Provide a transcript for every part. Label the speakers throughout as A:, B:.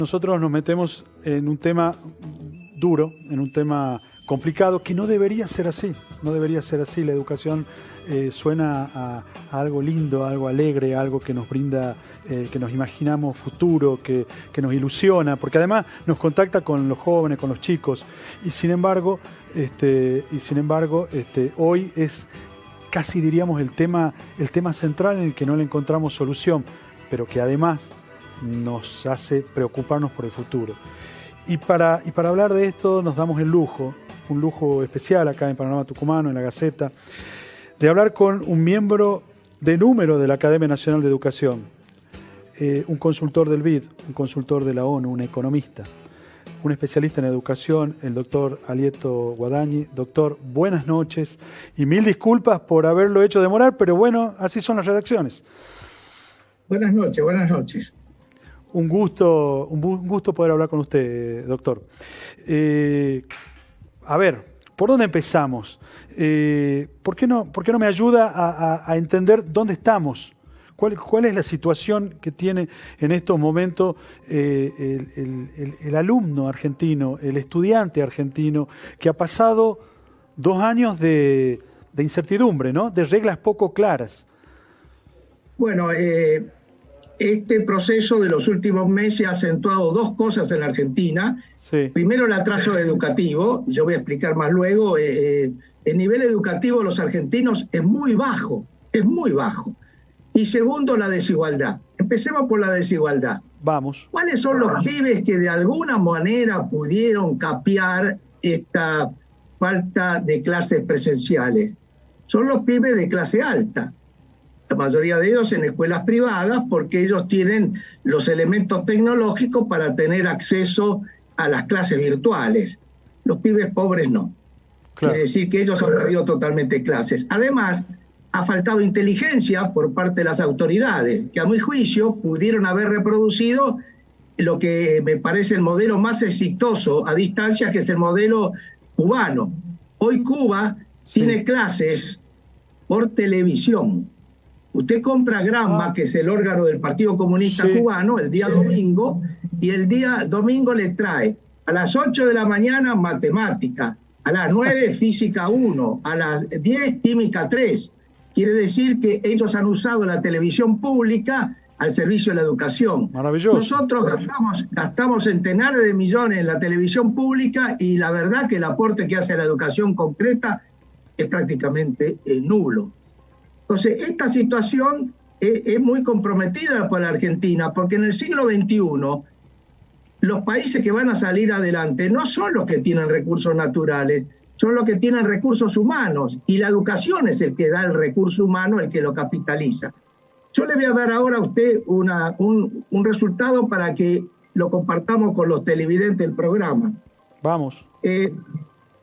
A: Nosotros nos metemos en un tema duro, en un tema complicado, que no debería ser así. No debería ser así. La educación suena a algo lindo, a algo alegre, a algo que nos brinda, que nos imaginamos futuro, que nos ilusiona, porque además nos contacta con los jóvenes, con los chicos. Y sin embargo, hoy es casi, diríamos, el tema central en el que no le encontramos solución, pero que además nos hace preocuparnos por el futuro. Y para hablar de esto nos damos el lujo, un lujo especial acá en Panorama Tucumano, en La Gaceta, de hablar con un miembro de número de la Academia Nacional de Educación, un consultor del BID, un consultor de la ONU, un economista, un especialista en educación, el doctor Alieto Guadañi. Doctor, buenas noches y mil disculpas por haberlo hecho demorar, pero bueno, así son las redacciones.
B: Buenas noches, buenas noches.
A: Un gusto poder hablar con usted, doctor. A ver, ¿por dónde empezamos? ¿Por qué no me ayuda a entender dónde estamos? ¿Cuál es la situación que tiene en estos momentos el alumno argentino, el estudiante argentino, que ha pasado 2 años de incertidumbre, ¿no? De reglas poco claras?
B: Bueno, este proceso de los últimos meses ha acentuado 2 cosas en la Argentina. Sí. Primero, el atraso educativo. Yo voy a explicar más luego. El nivel educativo de los argentinos es muy bajo, es muy bajo. Y segundo, la desigualdad. Empecemos por la desigualdad.
A: Vamos.
B: ¿Cuáles son los pibes que de alguna manera pudieron capear esta falta de clases presenciales? Son los pibes de clase alta. La mayoría de ellos en escuelas privadas, porque ellos tienen los elementos tecnológicos para tener acceso a las clases virtuales. Los pibes pobres no. Claro. Quiere decir que ellos han perdido totalmente clases. Además, ha faltado inteligencia por parte de las autoridades, que a mi juicio pudieron haber reproducido lo que me parece el modelo más exitoso a distancia, que es el modelo cubano. Hoy Cuba tiene clases por televisión. Usted compra Gramma, que es el órgano del Partido Comunista Cubano, el día domingo, y el día domingo le trae a las 8 de la mañana matemática, a las 9 física 1, a las 10 química 3. Quiere decir que ellos han usado la televisión pública al servicio de la educación.
A: Maravilloso.
B: Nosotros gastamos centenares de millones en la televisión pública y la verdad que el aporte que hace a la educación concreta es prácticamente nulo. Entonces, esta situación es muy comprometida por la Argentina, porque en el siglo XXI los países que van a salir adelante no son los que tienen recursos naturales, son los que tienen recursos humanos, y la educación es el que da el recurso humano, el que lo capitaliza. Yo le voy a dar ahora a usted un resultado para que lo compartamos con los televidentes del programa.
A: Vamos.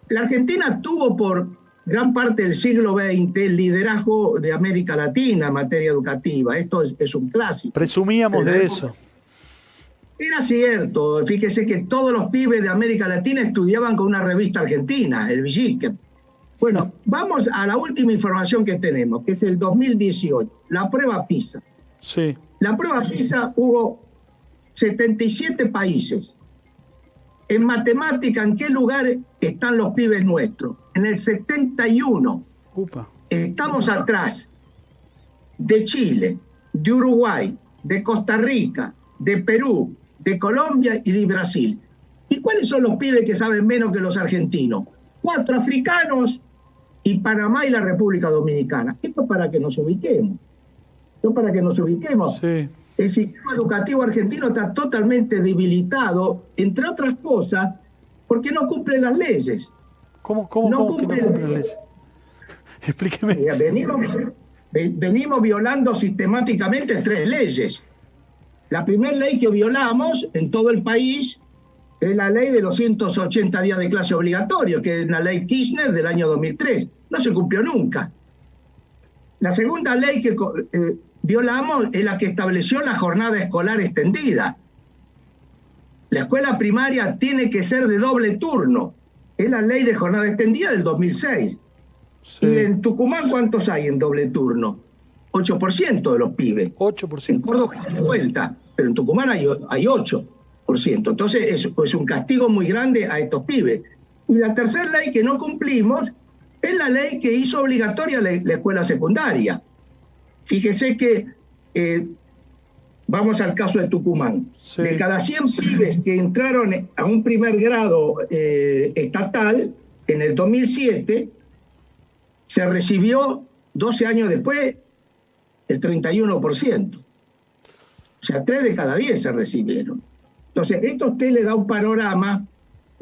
B: La Argentina tuvo por gran parte del siglo XX el liderazgo de América Latina en materia educativa. Esto es un clásico.
A: Presumíamos de eso.
B: Era cierto. Fíjese que todos los pibes de América Latina estudiaban con una revista argentina, el Villique. Bueno, vamos a la última información que tenemos, que es el 2018, la prueba PISA.
A: Sí.
B: La prueba PISA hubo 77 países. En matemática, ¿en qué lugar están los pibes nuestros? En el 71.
A: Upa.
B: Estamos atrás de Chile, de Uruguay, de Costa Rica, de Perú, de Colombia y de Brasil. ¿Y cuáles son los pibes que saben menos que los argentinos? 4 africanos y Panamá y la República Dominicana. Esto para que nos ubiquemos.
A: Sí.
B: El sistema educativo argentino está totalmente debilitado, entre otras cosas, porque no cumple las leyes.
A: ¿Cómo que no cumple las leyes? Explíqueme.
B: Venimos violando sistemáticamente 3 leyes. La primera ley que violamos en todo el país es la ley de los 180 días de clase obligatorio, que es una ley Kirchner del año 2003. No se cumplió nunca. La segunda ley que violamos es la que estableció la jornada escolar extendida. La escuela primaria tiene que ser de doble turno. Es la ley de jornada extendida del 2006. Sí. ¿Y en Tucumán cuántos hay en doble turno? 8% de los pibes.
A: 8%.
B: En Córdoba hay 50%, pero en Tucumán hay 8%. Entonces es un castigo muy grande a estos pibes. Y la tercera ley que no cumplimos es la ley que hizo obligatoria la escuela secundaria. Fíjese que, vamos al caso de Tucumán, sí. De cada 100 pibes que entraron a un primer grado estatal, en el 2007, se recibió 12 años después el 31%. O sea, 3 de cada 10 se recibieron. Entonces, esto a usted le da un panorama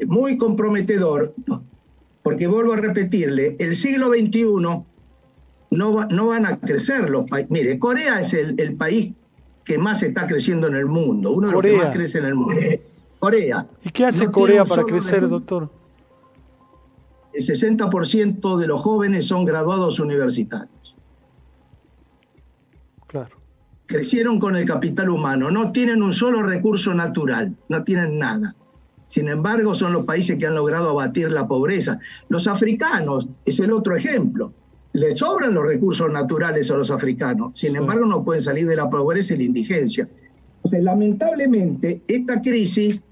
B: muy comprometedor, porque vuelvo a repetirle, el siglo XXI no van a crecer los países. Mire, Corea es el país que más está creciendo en el mundo, uno de los que más crece en el mundo. Corea.
A: ¿Y qué hace Corea para crecer, doctor?
B: El 60% de los jóvenes son graduados universitarios.
A: Claro.
B: Crecieron con el capital humano, no tienen un solo recurso natural, no tienen nada. Sin embargo, son los países que han logrado abatir la pobreza. Los africanos es el otro ejemplo. Les sobran los recursos naturales a los africanos, sin embargo no pueden salir de la pobreza y la indigencia. Entonces, lamentablemente, esta crisis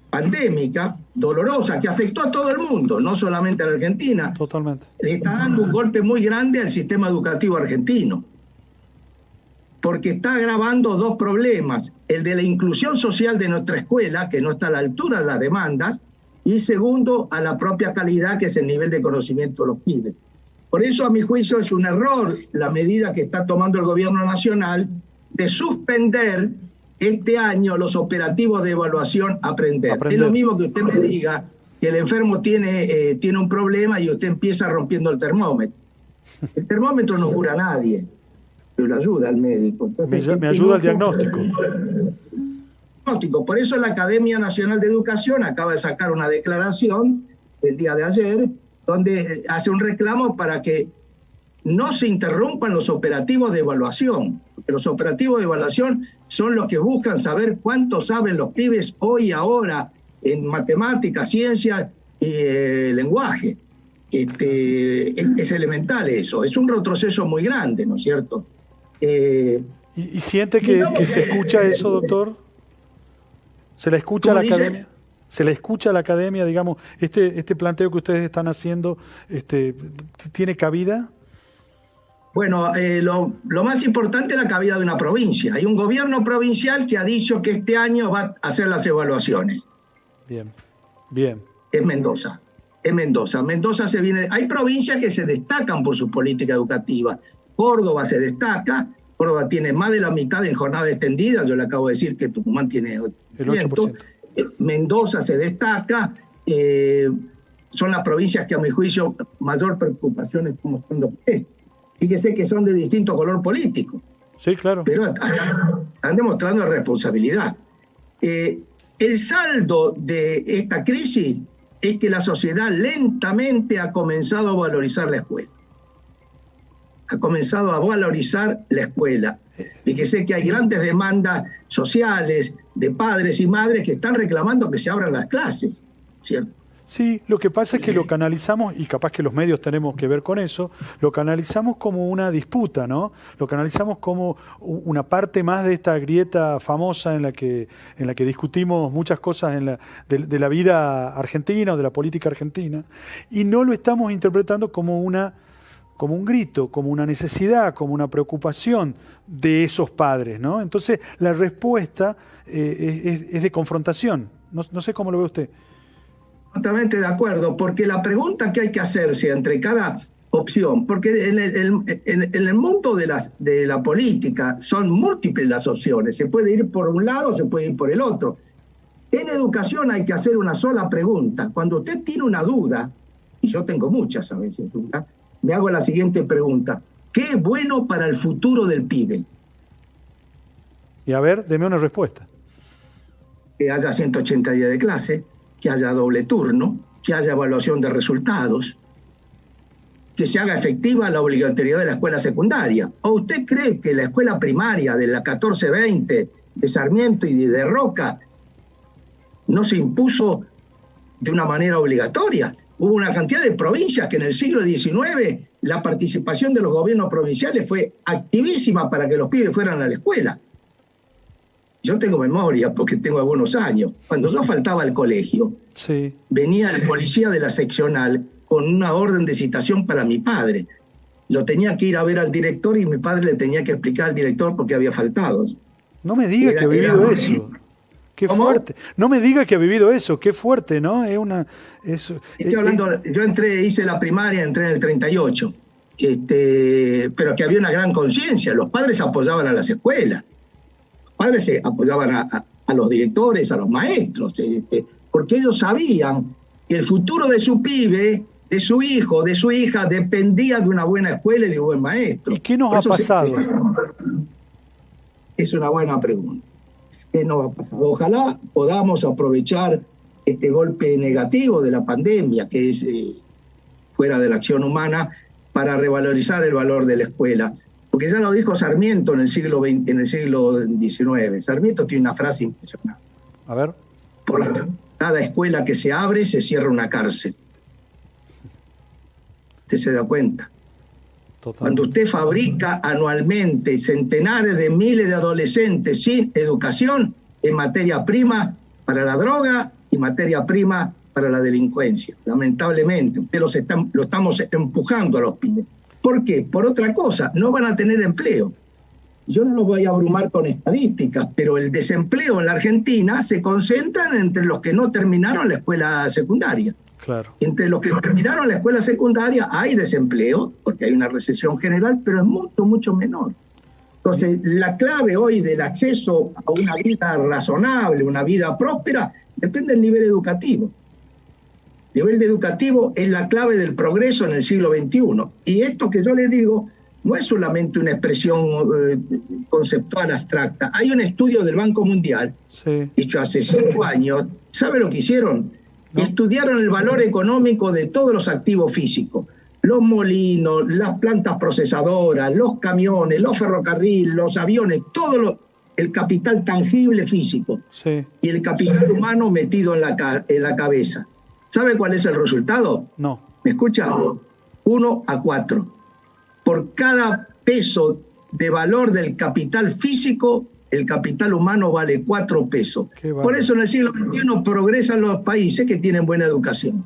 B: pandémica, dolorosa, que afectó a todo el mundo, no solamente a la Argentina,
A: totalmente,
B: le está dando un golpe muy grande al sistema educativo argentino, porque está agravando dos problemas: el de la inclusión social de nuestra escuela, que no está a la altura de las demandas, y segundo, a la propia calidad, que es el nivel de conocimiento de los pibes. Por eso, a mi juicio, es un error la medida que está tomando el gobierno nacional de suspender este año los operativos de evaluación Aprender. Es lo mismo que usted me diga que el enfermo tiene un problema y usted empieza rompiendo el termómetro. El termómetro no cura a nadie, pero ayuda al médico. Entonces,
A: me ayuda al diagnóstico.
B: Por eso la Academia Nacional de Educación acaba de sacar una declaración el día de ayer, donde hace un reclamo para que no se interrumpan los operativos de evaluación, porque los operativos de evaluación son los que buscan saber cuánto saben los pibes hoy, ahora, en matemáticas, ciencias y lenguaje. Es elemental eso, es un retroceso muy grande, ¿no es cierto?
A: ¿Y siente que se escucha eso, doctor? ¿Se la escucha a la academia? ¿Se le escucha a la academia, digamos, este planteo que ustedes están haciendo, tiene cabida?
B: Bueno, lo más importante es la cabida de una provincia. Hay un gobierno provincial que ha dicho que este año va a hacer las evaluaciones.
A: Bien.
B: Es Mendoza. Mendoza se viene. Hay provincias que se destacan por su política educativa. Córdoba se destaca. Córdoba tiene más de la mitad en jornada extendida. Yo le acabo de decir que Tucumán tiene 8%.
A: El 8%.
B: Mendoza se destaca, son las provincias que a mi juicio mayor preocupación están mostrando. Fíjese que son de distinto color político.
A: Sí, claro.
B: Pero están demostrando responsabilidad. El saldo de esta crisis es que la sociedad lentamente ha comenzado a valorizar la escuela. Fíjese que hay grandes demandas sociales de padres y madres que están reclamando que se abran las clases, ¿cierto?
A: Sí, lo que pasa es que lo canalizamos, y capaz que los medios tenemos que ver con eso, lo canalizamos como una disputa, ¿no? Lo canalizamos como una parte más de esta grieta famosa en la que discutimos muchas cosas de la vida argentina o de la política argentina, y no lo estamos interpretando como un grito, como una necesidad, como una preocupación de esos padres, ¿no? Entonces, la respuesta es de confrontación. No sé cómo lo ve usted.
B: Totalmente de acuerdo, porque la pregunta que hay que hacerse entre cada opción, porque en el mundo de la política son múltiples las opciones, se puede ir por un lado, se puede ir por el otro. En educación hay que hacer una sola pregunta. Cuando usted tiene una duda, y yo tengo muchas a veces dudas, me hago la siguiente pregunta: ¿qué es bueno para el futuro del pibe?
A: Y a ver, deme una respuesta.
B: Que haya 180 días de clase, que haya doble turno, que haya evaluación de resultados, que se haga efectiva la obligatoriedad de la escuela secundaria. ¿O usted cree que la escuela primaria de la 1420, de Sarmiento y de Roca, no se impuso de una manera obligatoria? Hubo una cantidad de provincias que en el siglo XIX la participación de los gobiernos provinciales fue activísima para que los pibes fueran a la escuela. Yo tengo memoria porque tengo algunos años. Cuando yo faltaba al colegio,
A: Sí.
B: venía el policía de la seccional con una orden de citación para mi padre. Lo tenía que ir a ver al director y mi padre le tenía que explicar al director por qué había faltado.
A: No me diga que ha vivido eso. Qué
B: ¿Cómo?
A: fuerte. No me diga que ha vivido eso. Qué fuerte, ¿no?
B: Estoy hablando, yo hice la primaria, entré en el 38, pero que había una gran conciencia. Los padres apoyaban a las escuelas. Los padres apoyaban a los directores, a los maestros, porque ellos sabían que el futuro de su pibe, de su hijo, de su hija, dependía de una buena escuela y de un buen maestro.
A: ¿Y qué nos ha pasado?
B: Es una buena pregunta. ¿Qué nos ha pasado? Ojalá podamos aprovechar este golpe negativo de la pandemia, que es fuera de la acción humana, para revalorizar el valor de la escuela. Porque ya lo dijo Sarmiento en el siglo XIX. Sarmiento tiene una frase impresionante.
A: A ver.
B: Por cada escuela que se abre, se cierra una cárcel. ¿Usted se da cuenta?
A: Total.
B: Cuando usted fabrica anualmente centenares de miles de adolescentes sin educación, en materia prima para la droga y materia prima para la delincuencia. Lamentablemente, usted lo estamos empujando a los pibes. ¿Por qué? Por otra cosa, no van a tener empleo. Yo no los voy a abrumar con estadísticas, pero el desempleo en la Argentina se concentra entre los que no terminaron la escuela secundaria.
A: Claro.
B: Entre los que terminaron la escuela secundaria hay desempleo, porque hay una recesión general, pero es mucho, mucho menor. Entonces, la clave hoy del acceso a una vida razonable, una vida próspera, depende del nivel educativo. El nivel educativo es la clave del progreso en el siglo XXI. Y esto que yo les digo no es solamente una expresión conceptual abstracta. Hay un estudio del Banco Mundial, hecho hace 5 años. ¿Sabe lo que hicieron? ¿No? Estudiaron el valor económico de todos los activos físicos. Los molinos, las plantas procesadoras, los camiones, los ferrocarriles, los aviones, el capital tangible físico. Sí. Y el capital humano metido en la cabeza. ¿Sabe cuál es el resultado?
A: No.
B: ¿Me escucha? 1-4. Por cada peso de valor del capital físico, el capital humano vale 4 pesos. Por eso en el siglo XXI progresan los países que tienen buena educación.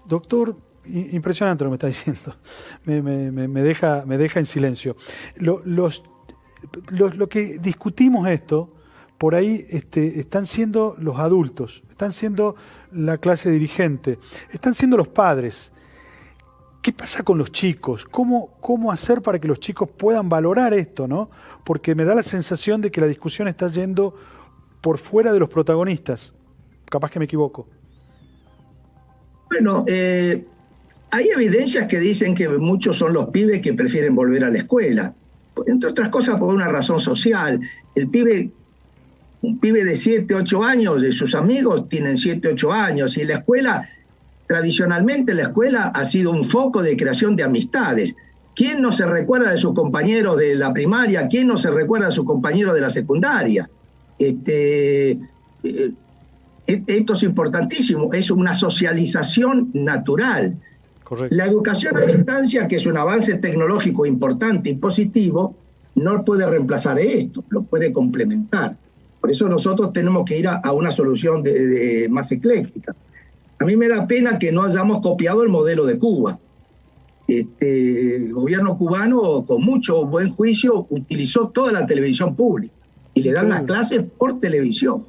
A: Doctor, impresionante lo que me está diciendo. Me deja en silencio. Lo que discutimos esto, por ahí están siendo los adultos, están siendo la clase dirigente, están siendo los padres. ¿Qué pasa con los chicos? ¿Cómo hacer para que los chicos puedan valorar esto, ¿no? Porque me da la sensación de que la discusión está yendo por fuera de los protagonistas. Capaz que me equivoco.
B: Bueno, hay evidencias que dicen que muchos son los pibes que prefieren volver a la escuela. Entre otras cosas por una razón social. Un pibe de 7, 8 años, de sus amigos tienen 7, 8 años, y la escuela, tradicionalmente la escuela ha sido un foco de creación de amistades. ¿Quién no se recuerda de sus compañeros de la primaria? ¿Quién no se recuerda de sus compañeros de la secundaria? Esto es importantísimo, es una socialización natural. Correcto. La educación a distancia, que es un avance tecnológico importante y positivo, no puede reemplazar esto, lo puede complementar. Por eso nosotros tenemos que ir a una solución más ecléctica. A mí me da pena que no hayamos copiado el modelo de Cuba. El gobierno cubano, con mucho buen juicio, utilizó toda la televisión pública y le dan las clases por televisión.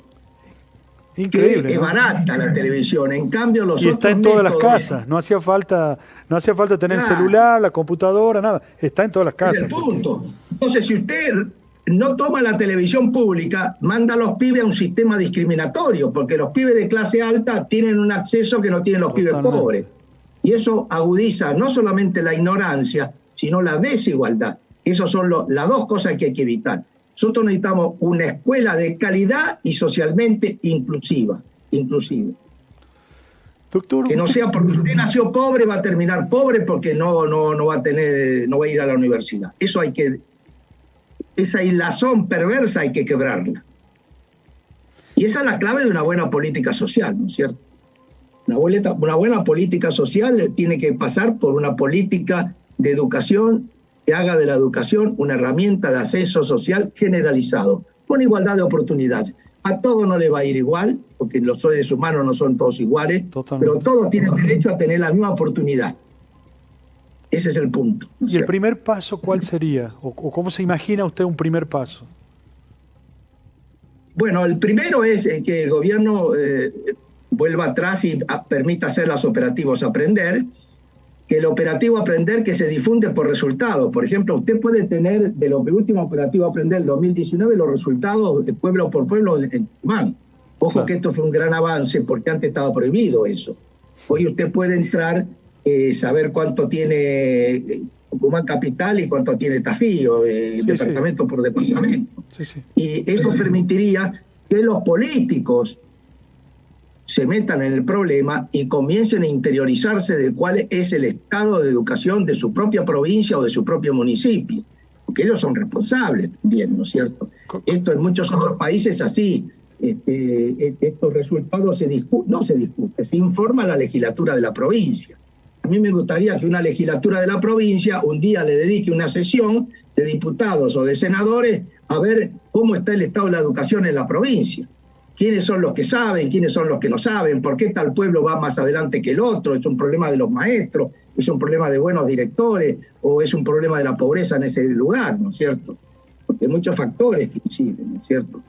B: Increíble, que es barata la televisión, en cambio los otros
A: está en todas las casas, no hacía falta tener el celular, la computadora, nada, está en todas las casas.
B: Es el punto. Entonces, si usted no toma la televisión pública, manda a los pibes a un sistema discriminatorio, porque los pibes de clase alta tienen un acceso que no tienen los pibes pobres. Y eso agudiza no solamente la ignorancia, sino la desigualdad. Esas son las dos cosas que hay que evitar. Nosotros necesitamos una escuela de calidad y socialmente inclusiva.
A: Doctor,
B: que no sea porque usted nació pobre, va a terminar pobre porque no va a ir a la universidad. Esa hilazón perversa hay que quebrarla. Y esa es la clave de una buena política social, ¿no es cierto? Una buena política social tiene que pasar por una política de educación que haga de la educación una herramienta de acceso social generalizado, con igualdad de oportunidades. A todos no les va a ir igual, porque los seres humanos no son todos iguales, pero todos tienen derecho a tener la misma oportunidad. Ese es el punto.
A: ¿Y el primer paso cuál sería? ¿O cómo se imagina usted un primer paso?
B: Bueno, el primero es que el gobierno vuelva atrás y permita hacer los operativos Aprender, que el operativo Aprender que se difunde por resultados. Por ejemplo, usted puede tener de los últimos operativos Aprender del 2019 los resultados de pueblo por pueblo en Tucumán. Ojo, claro, que esto fue un gran avance porque antes estaba prohibido eso. Hoy usted puede entrar, saber cuánto tiene Tucumán capital y cuánto tiene Tafí, departamento por departamento. Y eso permitiría que los políticos se metan en el problema y comiencen a interiorizarse de cuál es el estado de educación de su propia provincia o de su propio municipio, porque ellos son responsables también, ¿no es cierto? Esto en muchos otros países es así. Estos resultados no se discute, se informa a la legislatura de la provincia. A mí me gustaría que una legislatura de la provincia un día le dedique una sesión de diputados o de senadores a ver cómo está el estado de la educación en la provincia. ¿Quiénes son los que saben? ¿Quiénes son los que no saben? ¿Por qué tal pueblo va más adelante que el otro? ¿Es un problema de los maestros? ¿Es un problema de buenos directores? ¿O es un problema de la pobreza en ese lugar? ¿No es cierto? Porque hay muchos factores que inciden, ¿no es cierto?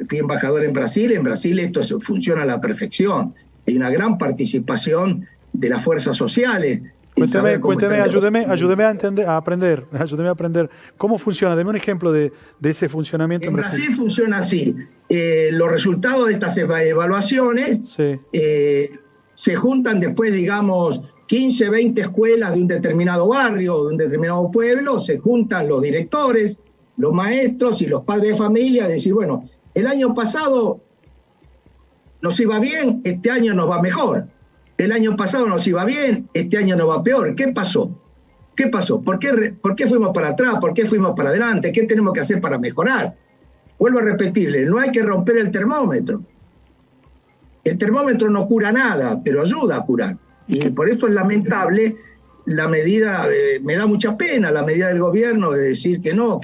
B: Fui embajador en Brasil esto funciona a la perfección. Hay una gran participación de las fuerzas sociales.
A: Cuénteme, ayúdeme a aprender cómo funciona. Deme un ejemplo de ese funcionamiento
B: en Brasil. Brasil funciona así. Los resultados de estas evaluaciones se juntan después, digamos, 15, 20 escuelas de un determinado barrio o de un determinado pueblo, se juntan los directores, los maestros y los padres de familia, decir, bueno, el año pasado nos iba bien, este año nos va mejor. El año pasado nos iba bien, este año nos va peor. ¿Qué pasó? ¿Qué pasó? ¿Por qué fuimos para atrás? ¿Por qué fuimos para adelante? ¿Qué tenemos que hacer para mejorar? Vuelvo a repetirle, no hay que romper el termómetro. El termómetro no cura nada, pero ayuda a curar. Y por esto es lamentable la medida, me da mucha pena la medida del gobierno de decir que no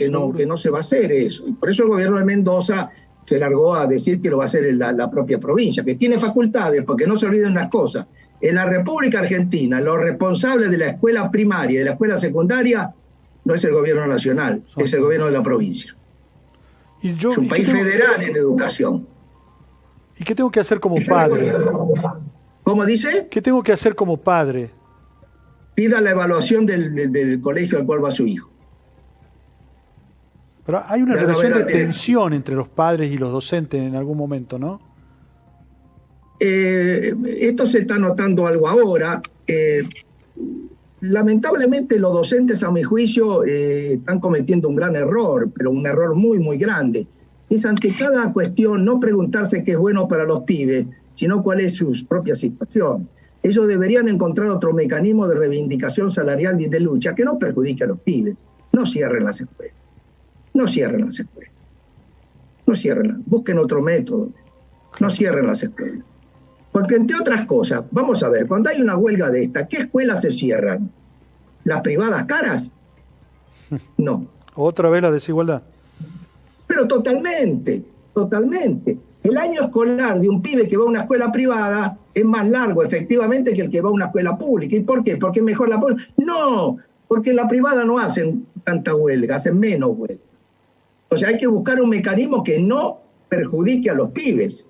B: se va a hacer eso. Y por eso el gobierno de Mendoza se largó a decir que lo va a hacer en la propia provincia, que tiene facultades, porque no se olviden unas cosas. En la República Argentina, los responsables de la escuela primaria y de la escuela secundaria no es el gobierno nacional, es el gobierno de la provincia. Es un país federal en educación.
A: ¿Y qué tengo que hacer como padre?
B: ¿Cómo dice?
A: ¿Qué tengo que hacer como padre?
B: Pida la evaluación del colegio al cual va su hijo.
A: Pero hay una relación de tensión entre los padres y los docentes en algún momento, ¿no?
B: Esto se está notando algo ahora. Lamentablemente los docentes, a mi juicio, están cometiendo un gran error, pero un error muy, muy grande. Es ante cada cuestión no preguntarse qué es bueno para los pibes, sino cuál es su propia situación. Ellos deberían encontrar otro mecanismo de reivindicación salarial y de lucha que no perjudique a los pibes. No cierren las escuelas. No cierren las escuelas. No cierren. Busquen otro método. No cierren las escuelas. Porque, entre otras cosas, vamos a ver, cuando hay una huelga de esta, ¿qué escuelas se cierran? ¿Las privadas caras? No.
A: Otra vez la desigualdad.
B: Pero totalmente. El año escolar de un pibe que va a una escuela privada es más largo, efectivamente, que el que va a una escuela pública. ¿Y por qué? ¿Porque es mejor la pública? No, porque en la privada no hacen tanta huelga, hacen menos huelga. O sea, hay que buscar un mecanismo que no perjudique a los pibes.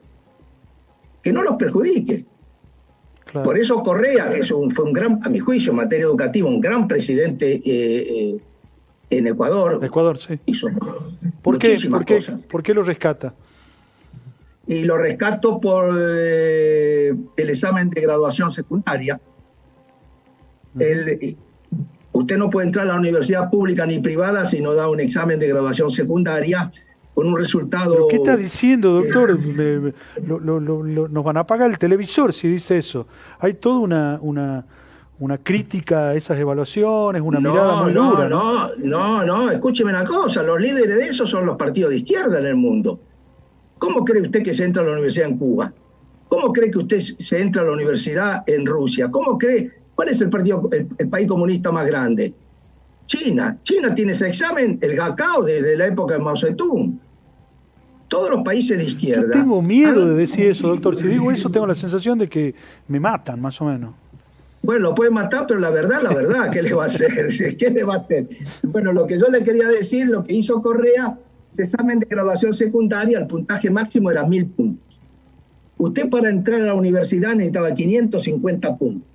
B: Que no los perjudique. Claro. Por eso Correa, que fue un gran, a mi juicio, en materia educativa, un gran presidente en Ecuador.
A: Ecuador, sí.
B: Hizo
A: ¿Por qué lo rescata?
B: Y lo rescato por el examen de graduación secundaria. Usted no puede entrar a la universidad pública ni privada si no da un examen de graduación secundaria con un resultado...
A: ¿Pero qué está diciendo, doctor? Nos van a apagar el televisor si dice eso. Hay toda una crítica a esas evaluaciones, una mirada muy dura.
B: No, escúcheme una cosa, los líderes de eso son los partidos de izquierda en el mundo. ¿Cómo cree usted que se entra a la universidad en Cuba? ¿Cómo cree que usted se entra a la universidad en Rusia? ¿Cómo ¿Cuál es el país comunista más grande? China. China tiene ese examen, el Gakao, desde la época de Mao Zedong. Todos los países de izquierda.
A: Yo tengo miedo de decir eso, doctor. Si digo eso, tengo la sensación de que me matan, más o menos.
B: Bueno, lo puede matar, pero la verdad, ¿qué le va a hacer? ¿Qué le va a hacer? Bueno, lo que yo le quería decir, lo que hizo Correa, ese examen de graduación secundaria, el puntaje máximo era 1000 puntos. Usted para entrar a la universidad necesitaba 550 puntos.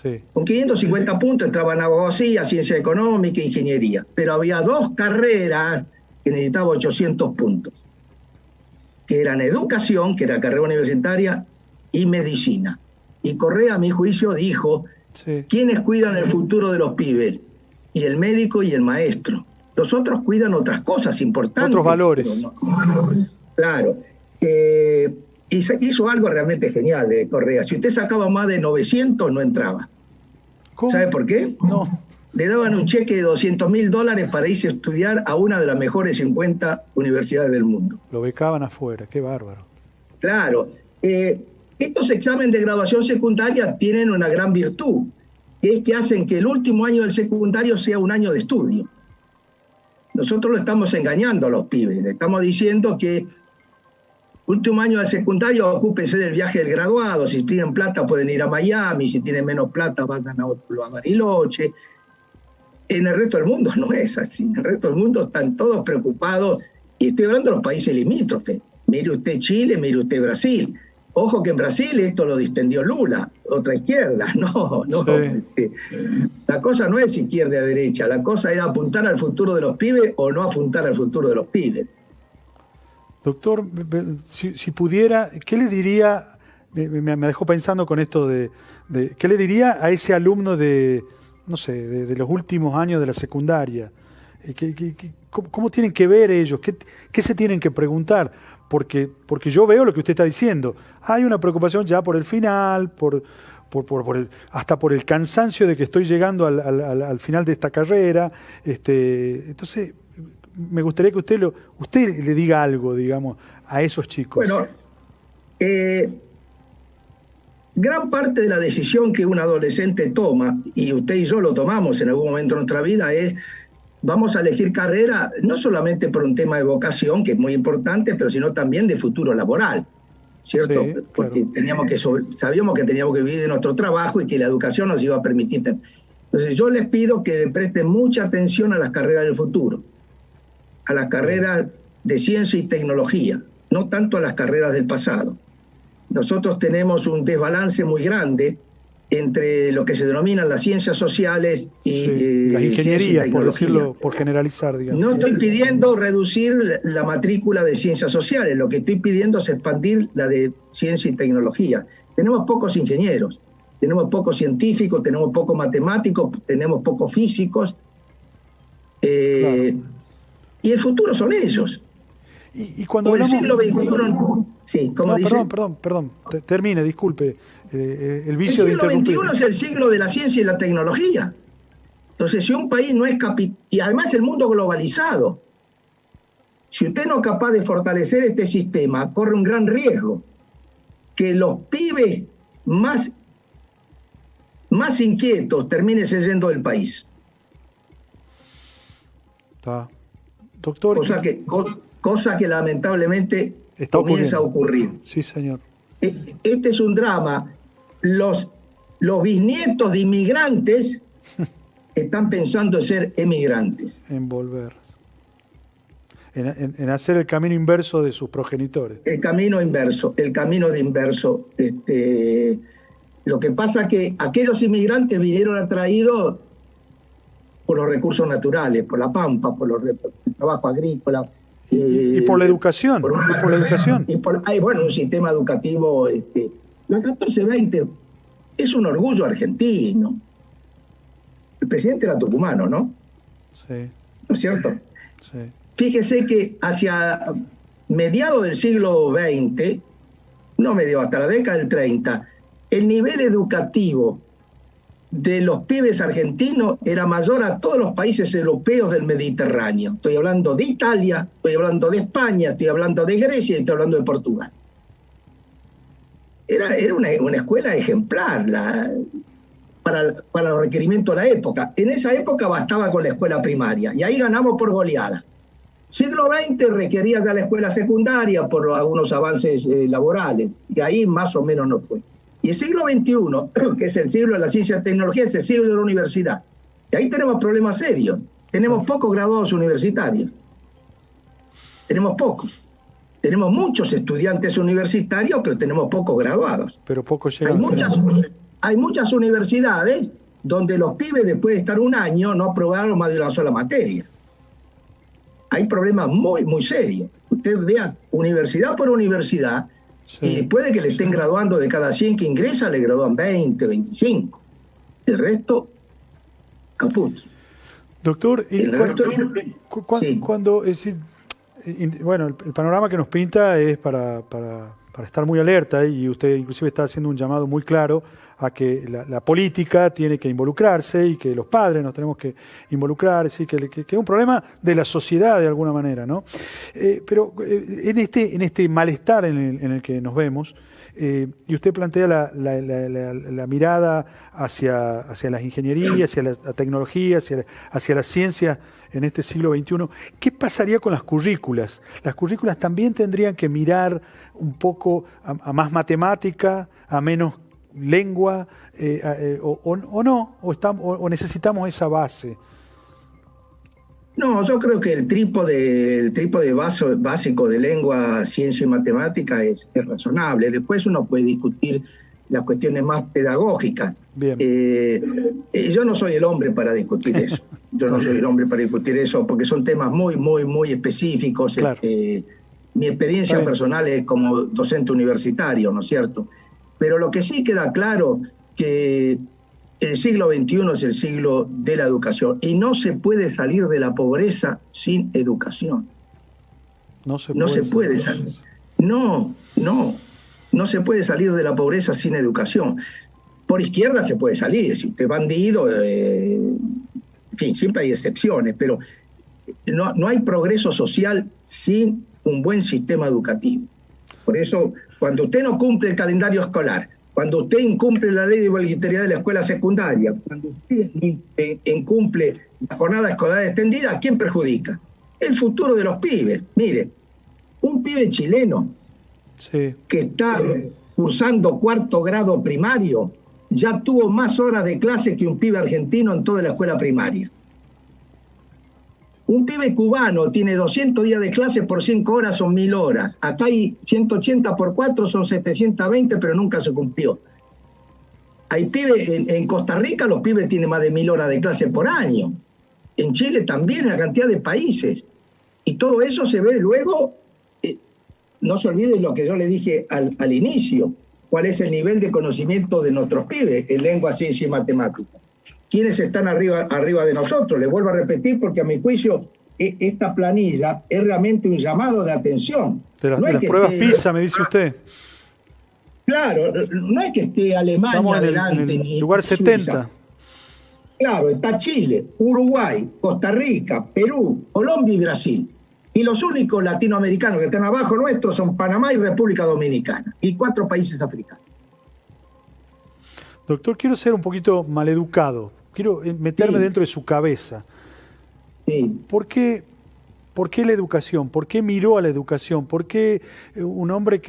A: Sí.
B: Con 550 puntos entraba en abogacía, ciencia económica, ingeniería. Pero había 2 carreras que necesitaba 800 puntos, que eran educación, que era carrera universitaria, y medicina. Y Correa, a mi juicio, dijo, sí, ¿quiénes cuidan el futuro de los pibes? Y el médico y el maestro. Los otros cuidan otras cosas importantes.
A: Otros valores.
B: No. Claro. Hizo algo realmente genial, Correa. Si usted sacaba más de 900, no entraba.
A: ¿Cómo?
B: ¿Sabe por qué?
A: No.
B: Le daban un cheque de $200.000 para irse a estudiar a una de las mejores 50 universidades del mundo.
A: Lo becaban afuera, qué bárbaro.
B: Claro. Estos exámenes de graduación secundaria tienen una gran virtud, que es que hacen que el último año del secundario sea un año de estudio. Nosotros lo estamos engañando a los pibes. Le estamos diciendo que último año del secundario, ocúpense del viaje del graduado. Si tienen plata pueden ir a Miami, si tienen menos plata vayan a Bariloche. En el resto del mundo no es así. En el resto del mundo están todos preocupados. Y estoy hablando de los países limítrofes. Mire usted Chile, mire usted Brasil. Ojo que en Brasil esto lo distendió Lula, otra izquierda. No. Sí. La cosa no es izquierda y derecha. La cosa es apuntar al futuro de los pibes o no apuntar al futuro de los pibes.
A: Doctor, si pudiera, ¿qué le diría? Me dejó pensando con esto ¿qué le diría a ese alumno de los últimos años de la secundaria? ¿Cómo tienen que ver ellos? ¿Qué se tienen que preguntar? Porque yo veo lo que usted está diciendo. Hay una preocupación ya por el final, hasta por el cansancio de que estoy llegando al final de esta carrera. Entonces, me gustaría que usted le diga algo, digamos, a esos chicos.
B: Bueno, gran parte de la decisión que un adolescente toma, y usted y yo lo tomamos en algún momento de nuestra vida, es vamos a elegir carrera no solamente por un tema de vocación, que es muy importante, pero sino también de futuro laboral, ¿cierto? Sí, porque claro, sabíamos que teníamos que vivir de nuestro trabajo y que la educación nos iba a permitir. Entonces yo les pido que le presten mucha atención a las carreras del futuro, a las carreras de ciencia y tecnología, no tanto a las carreras del pasado. Nosotros tenemos un desbalance muy grande entre lo que se denominan las ciencias sociales y
A: las ingenierías, por decirlo, por generalizar, digamos.
B: No estoy pidiendo reducir la matrícula de ciencias sociales, lo que estoy pidiendo es expandir la de ciencia y tecnología. Tenemos pocos ingenieros, tenemos pocos científicos, tenemos pocos matemáticos, tenemos pocos físicos, claro. Y el futuro son ellos.
A: Y cuando hablamos...
B: el siglo XXI... Sí, ¿cómo dice?
A: Perdón. Termine, disculpe. El vicio de interrumpir.
B: El siglo XXI es el siglo de la ciencia y la tecnología. Entonces, si un país no es y además el mundo globalizado, si usted no es capaz de fortalecer este sistema, corre un gran riesgo que los pibes más inquietos terminen yendo del país.
A: Está. Doctor.
B: Cosa que lamentablemente comienza a ocurrir.
A: Sí, señor.
B: Este es un drama. Los bisnietos de inmigrantes están pensando en ser emigrantes.
A: En volver. En hacer el camino inverso de sus progenitores.
B: El camino de inverso. Lo que pasa es que aquellos inmigrantes vinieron atraídos por los recursos naturales, por la pampa, por el trabajo agrícola.
A: Y por la educación.
B: Hay un sistema educativo. La 1420 es un orgullo argentino. El presidente era tucumano, ¿no?
A: Sí.
B: ¿No es cierto?
A: Sí.
B: Fíjese que hacia mediados del siglo XX, hasta la década del 30, el nivel educativo de los pibes argentinos era mayor a todos los países europeos del Mediterráneo. Estoy hablando de Italia, estoy hablando de España, estoy hablando de Grecia y estoy hablando de Portugal. Era una escuela ejemplar. para los requerimientos de la época. En esa época bastaba con la escuela primaria y ahí ganamos por goleada. Siglo XX requería ya la escuela secundaria por algunos avances laborales y ahí más o menos no fue. Y el siglo XXI, que es el siglo de la ciencia y tecnología, es el siglo de la universidad. Y ahí tenemos problemas serios. Tenemos pocos graduados universitarios. Tenemos pocos. Tenemos muchos estudiantes universitarios, pero tenemos pocos graduados.
A: Pero pocos llegan.
B: Hay muchas universidades donde los pibes, después de estar un año, no aprobaron más de una sola materia. Hay problemas muy, muy serios. Usted vea universidad por universidad, y puede que le estén graduando de cada 100 que ingresa, le gradúan 20, 25. El resto, caput.
A: Doctor, cuando es decir, bueno, el panorama que nos pinta es para estar muy alerta, y usted inclusive está haciendo un llamado muy claro a que la política tiene que involucrarse y que los padres nos tenemos que involucrar, ¿sí? que es un problema de la sociedad de alguna manera, ¿no? Pero en este malestar en el que nos vemos, y usted plantea la mirada hacia las ingenierías, hacia la tecnología, hacia la ciencia en este siglo XXI, ¿qué pasaría con las currículas? ¿Las currículas también tendrían que mirar un poco a más matemática, a menos lengua, o no? ¿O necesitamos esa base?
B: No, yo creo que el trípode básico de lengua, ciencia y matemática es razonable. Después uno puede discutir las cuestiones más pedagógicas.
A: Bien.
B: Yo no soy el hombre para discutir eso. Yo no soy el hombre para discutir eso porque son temas muy, muy, muy específicos.
A: Claro.
B: Mi experiencia personal es como docente universitario, ¿no es cierto? Pero lo que sí queda claro que el siglo XXI es el siglo de la educación y no se puede salir de la pobreza sin educación. No se puede salir. No se puede salir de la pobreza sin educación. Por izquierda se puede salir, si usted es bandido, en fin, siempre hay excepciones, pero no hay progreso social sin un buen sistema educativo. Por eso, cuando usted no cumple el calendario escolar, cuando usted incumple la ley de igualdad de la escuela secundaria, cuando usted incumple la jornada escolar extendida, ¿a quién perjudica? El futuro de los pibes. Mire, un pibe chileno que está cursando 4º grado primario ya tuvo más horas de clase que un pibe argentino en toda la escuela primaria. Un pibe cubano tiene 200 días de clase por 5 horas, son 1000 horas. Acá hay 180 por 4, son 720, pero nunca se cumplió. Hay pibes, en Costa Rica los pibes tienen más de 1000 horas de clase por año. En Chile también, en la cantidad de países. Y todo eso se ve luego, no se olviden lo que yo le dije al inicio, cuál es el nivel de conocimiento de nuestros pibes en lengua, ciencia y matemática. ¿Quiénes están arriba de nosotros? Les vuelvo a repetir porque a mi juicio esta planilla es realmente un llamado de atención.
A: De las pruebas PISA, me dice usted.
B: Claro, no es que esté Alemania
A: Estamos
B: adelante.
A: en el
B: ni
A: lugar
B: Suiza.
A: 70.
B: Claro, está Chile, Uruguay, Costa Rica, Perú, Colombia y Brasil. Y los únicos latinoamericanos que están abajo nuestros son Panamá y República Dominicana. Y 4 países africanos.
A: Doctor, quiero ser un poquito maleducado. Quiero meterme dentro de su cabeza.
B: Sí.
A: ¿Por qué la educación? ¿Por qué miró a la educación? ¿Por qué un hombre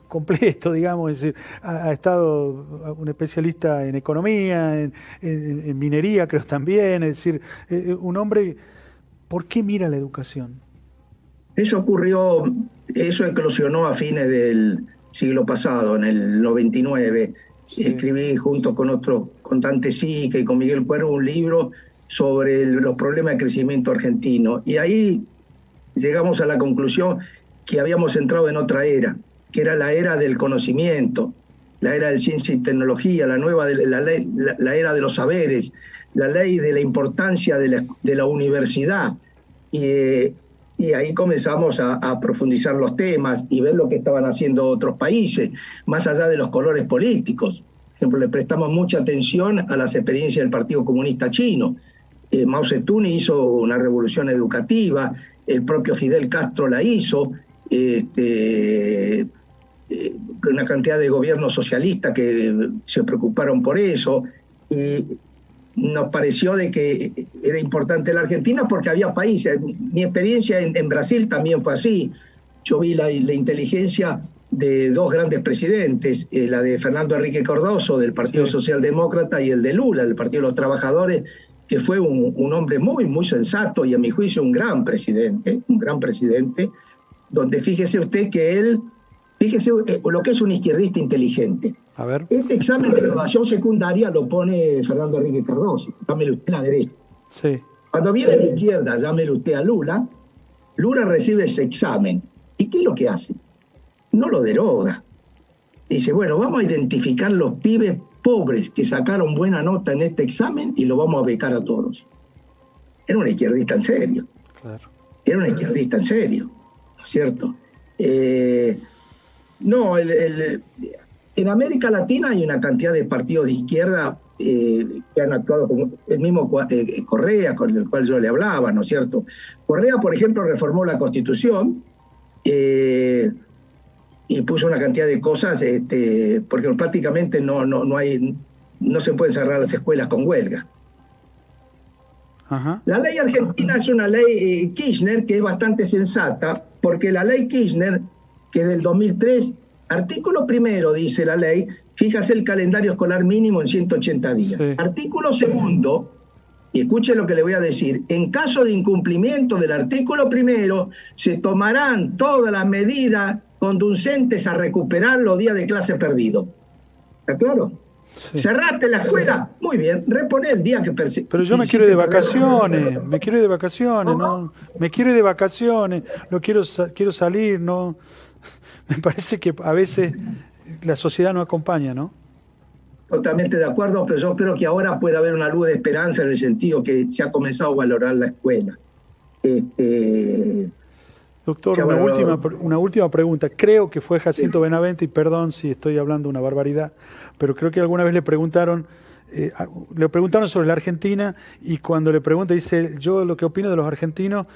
A: completo, digamos, es decir, ha estado un especialista en economía, en minería, creo también, es decir, un hombre, ¿por qué mira la educación?
B: Eso eclosionó a fines del siglo pasado, en el 99. Sí. Escribí junto con Dante Sica y con Miguel Cuervo un libro sobre los problemas de crecimiento argentino. Y ahí llegamos a la conclusión que habíamos entrado en otra era, que era la era del conocimiento, la era de ciencia y tecnología, la era de los saberes, la ley de la importancia de la universidad. Y ahí comenzamos a profundizar los temas y ver lo que estaban haciendo otros países, más allá de los colores políticos. Por ejemplo, le prestamos mucha atención a las experiencias del Partido Comunista Chino. Mao Zedong hizo una revolución educativa, el propio Fidel Castro la hizo, una cantidad de gobiernos socialistas que se preocuparon por eso. Y nos pareció de que era importante la Argentina porque había países. Mi experiencia en Brasil también fue así. Yo vi la inteligencia de dos grandes presidentes, la de Fernando Henrique Cardoso, del Partido Socialdemócrata, y el de Lula, del Partido de los Trabajadores, que fue un hombre muy, muy sensato y, a mi juicio, un gran presidente, donde fíjese usted que él, fíjese lo que es un izquierdista inteligente.
A: A ver.
B: Este examen de graduación secundaria lo pone Fernando Henrique Cardoso, llámelo usted a la derecha.
A: Sí.
B: Cuando viene de la izquierda, llámelo usted a Lula, Lula recibe ese examen. ¿Y qué es lo que hace? No lo deroga. Dice, bueno, vamos a identificar los pibes pobres que sacaron buena nota en este examen y lo vamos a becar a todos. Era un izquierdista en serio.
A: Claro.
B: Era un izquierdista en serio, ¿no es cierto? En América Latina hay una cantidad de partidos de izquierda que han actuado como el mismo Correa, con el cual yo le hablaba, ¿no es cierto? Correa, por ejemplo, reformó la Constitución y puso una cantidad de cosas, porque prácticamente no se pueden cerrar las escuelas con huelga.
A: Ajá.
B: La ley argentina es una ley Kirchner que es bastante sensata, porque la ley Kirchner, que es del 2003, artículo primero, dice la ley, fíjase el calendario escolar mínimo en 180 días. Sí. Artículo segundo, y escuche lo que le voy a decir, en caso de incumplimiento del artículo primero, se tomarán todas las medidas conducentes a recuperar los días de clase perdidos. ¿Está claro? Sí. Cerraste la escuela, muy bien, repone el día que
A: Pero yo me quiero ir de vacaciones, me quiero ir de vacaciones, ¿no? Me quiero ir de vacaciones, no quiero salir, no. Me parece que a veces la sociedad no acompaña, ¿no?
B: Totalmente de acuerdo, pero yo creo que ahora puede haber una luz de esperanza en el sentido que se ha comenzado a valorar la escuela.
A: Doctor, una última pregunta. Creo que fue Jacinto Benavente, y perdón si estoy hablando una barbaridad, pero creo que alguna vez le preguntaron sobre la Argentina, y cuando le pregunta dice, yo lo que opino de los argentinos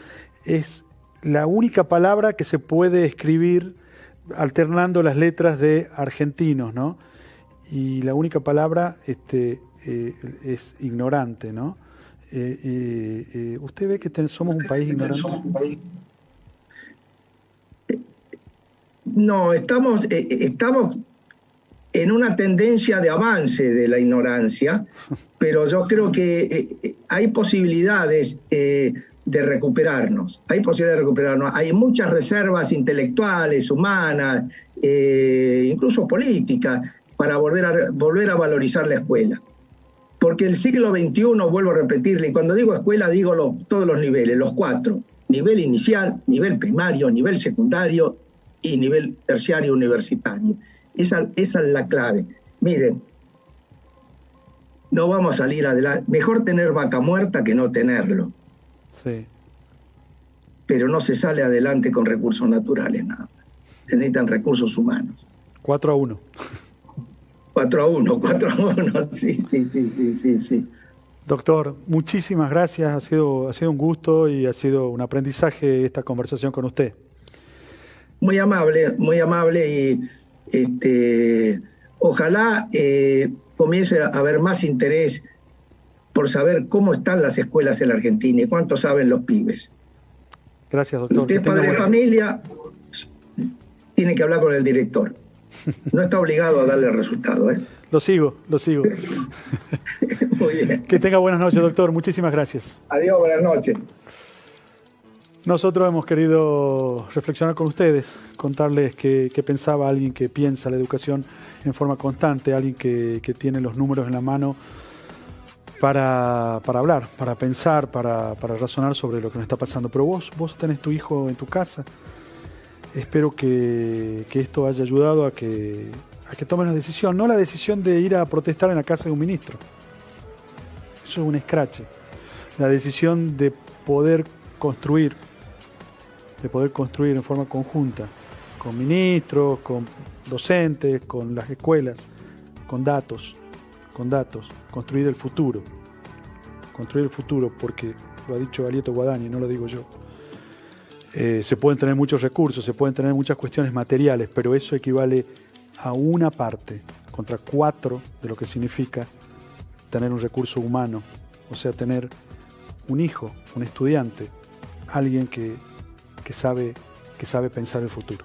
A: es la única palabra que se puede escribir alternando las letras de argentinos, ¿no? Y la única palabra es ignorante, ¿no? ¿Usted ve que somos un país ignorante?
B: No, estamos en una tendencia de avance de la ignorancia, pero yo creo que hay posibilidades de recuperarnos. Hay muchas reservas intelectuales, humanas, incluso políticas, para volver a valorizar la escuela. Porque el siglo XXI, vuelvo a repetirle, y cuando digo escuela digo todos los niveles, los 4. Nivel inicial, nivel primario, nivel secundario y nivel terciario universitario. Esa es la clave. Miren, no vamos a salir adelante. Mejor tener vaca muerta que no tenerlo.
A: Sí.
B: Pero no se sale adelante con recursos naturales nada más. Se necesitan recursos humanos.
A: 4-1.
B: 4-1, sí.
A: Doctor, muchísimas gracias, ha sido un gusto y ha sido un aprendizaje esta conversación con usted.
B: Muy amable y ojalá comience a haber más interés por saber cómo están las escuelas en la Argentina y cuánto saben los pibes.
A: Gracias, doctor.
B: Usted, padre de familia, tiene que hablar con el director. No está obligado a darle el resultado, ¿eh?
A: Lo sigo.
B: Muy bien.
A: Que tenga buenas noches, doctor. Muchísimas gracias.
B: Adiós, buenas noches.
A: Nosotros hemos querido reflexionar con ustedes, contarles qué pensaba alguien que piensa la educación en forma constante, alguien que tiene los números en la mano para hablar, para pensar, para razonar sobre lo que nos está pasando. Pero vos tenés tu hijo en tu casa. Espero que esto haya ayudado a que tomen la decisión, no la decisión de ir a protestar en la casa de un ministro. Eso es un escrache. La decisión de poder construir en forma conjunta, con ministros, con docentes, con las escuelas, con datos, construir el futuro, porque lo ha dicho Alieto Guadagni, no lo digo yo. Se pueden tener muchos recursos, se pueden tener muchas cuestiones materiales, pero eso equivale a una parte contra 4 de lo que significa tener un recurso humano, o sea, tener un hijo, un estudiante, alguien que sabe pensar el futuro.